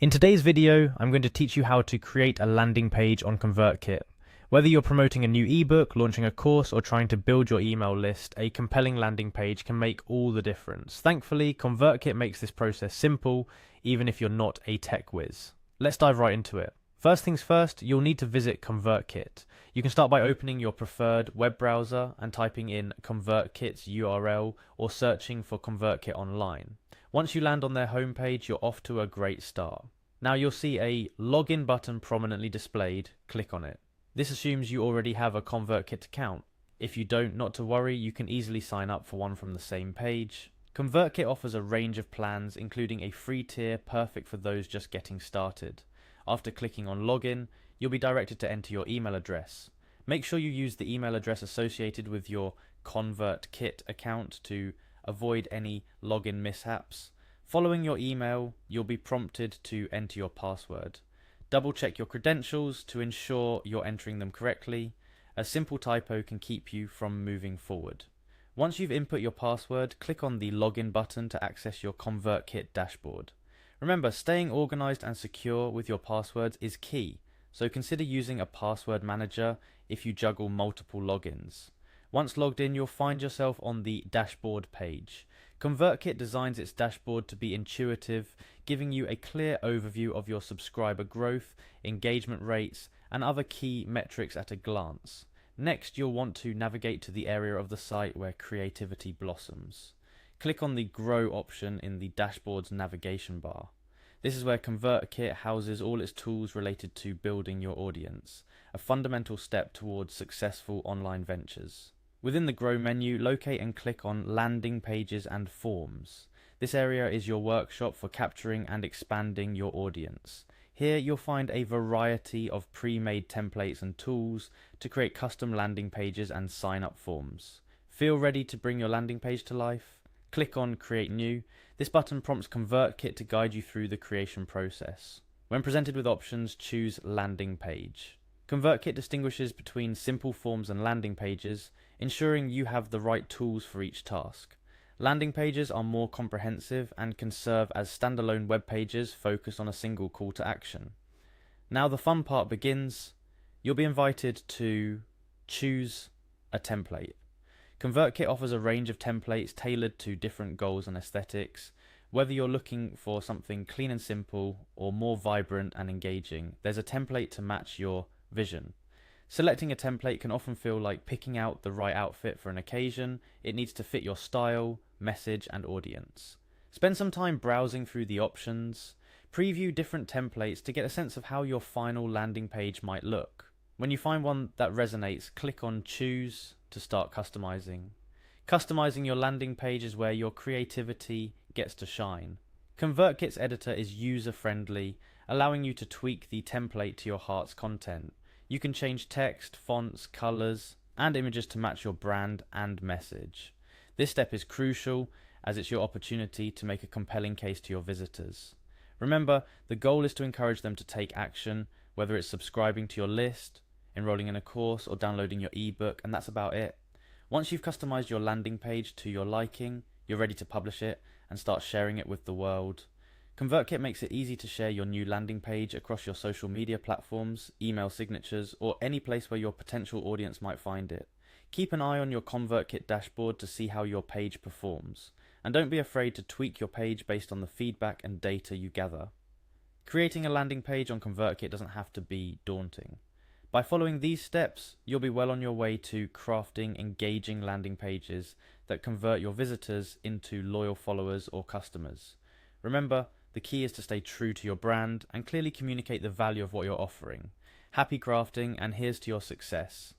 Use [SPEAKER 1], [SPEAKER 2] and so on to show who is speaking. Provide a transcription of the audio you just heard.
[SPEAKER 1] In today's video, I'm going to teach you how to create a landing page on Convertkit. Whether you're promoting a new ebook, launching a course, or trying to build your email list, a compelling landing page can make all the difference. Thankfully, Convertkit makes this process simple, even if you're not a tech whiz. Let's dive right into it. First things first, you'll need to visit Convertkit. You can start by opening your preferred web browser and typing in Convertkit's URL or searching for Convertkit online. Once you land on their homepage, you're off to a great start. Now you'll see a login button prominently displayed. Click on it. This assumes you already have a Convertkit account. If you don't, not to worry, you can easily sign up for one from the same page. Convertkit offers a range of plans, including a free tier perfect for those just getting started. After clicking on login, you'll be directed to enter your email address. Make sure you use the email address associated with your Convertkit account to avoid any login mishaps. Following your email, you'll be prompted to enter your password. Double check your credentials to ensure you're entering them correctly. A simple typo can keep you from moving forward. Once you've input your password, click on the login button to access your Convertkit dashboard. Remember, staying organized and secure with your passwords is key, so consider using a password manager if you juggle multiple logins. Once logged in, you'll find yourself on the dashboard page. Convertkit designs its dashboard to be intuitive, giving you a clear overview of your subscriber growth, engagement rates, and other key metrics at a glance. Next, you'll want to navigate to the area of the site where creativity blossoms. Click on the Grow option in the dashboard's navigation bar. This is where Convertkit houses all its tools related to building your audience, a fundamental step towards successful online ventures. Within the Grow menu, locate and click on Landing Pages and Forms. This area is your workshop for capturing and expanding your audience. Here you'll find a variety of pre-made templates and tools to create custom landing pages and sign-up forms. Feel ready to bring your landing page to life? Click on Create New. This button prompts Convertkit to guide you through the creation process. When presented with options, choose Landing Page. Convertkit distinguishes between simple forms and landing pages, ensuring you have the right tools for each task. Landing pages are more comprehensive and can serve as standalone web pages focused on a single call to action. Now the fun part begins. You'll be invited to choose a template. Convertkit offers a range of templates tailored to different goals and aesthetics. Whether you're looking for something clean and simple or more vibrant and engaging, there's a template to match your vision. Selecting a template can often feel like picking out the right outfit for an occasion. It needs to fit your style, message, and audience. Spend some time browsing through the options. Preview different templates to get a sense of how your final landing page might look. When you find one that resonates, click on Choose to start customizing. Customizing your landing page is where your creativity gets to shine. Convertkit's editor is user-friendly, allowing you to tweak the template to your heart's content. You can change text, fonts, colors, and images to match your brand and message. This step is crucial as it's your opportunity to make a compelling case to your visitors. Remember, the goal is to encourage them to take action, whether it's subscribing to your list, enrolling in a course, or downloading your ebook, and that's about it. Once you've customized your landing page to your liking, you're ready to publish it and start sharing it with the world. Convertkit makes it easy to share your new landing page across your social media platforms, email signatures, or any place where your potential audience might find it. Keep an eye on your Convertkit dashboard to see how your page performs, and don't be afraid to tweak your page based on the feedback and data you gather. Creating a landing page on Convertkit doesn't have to be daunting. By following these steps, you'll be well on your way to crafting engaging landing pages that convert your visitors into loyal followers or customers. Remember, the key is to stay true to your brand and clearly communicate the value of what you're offering. Happy crafting, and here's to your success.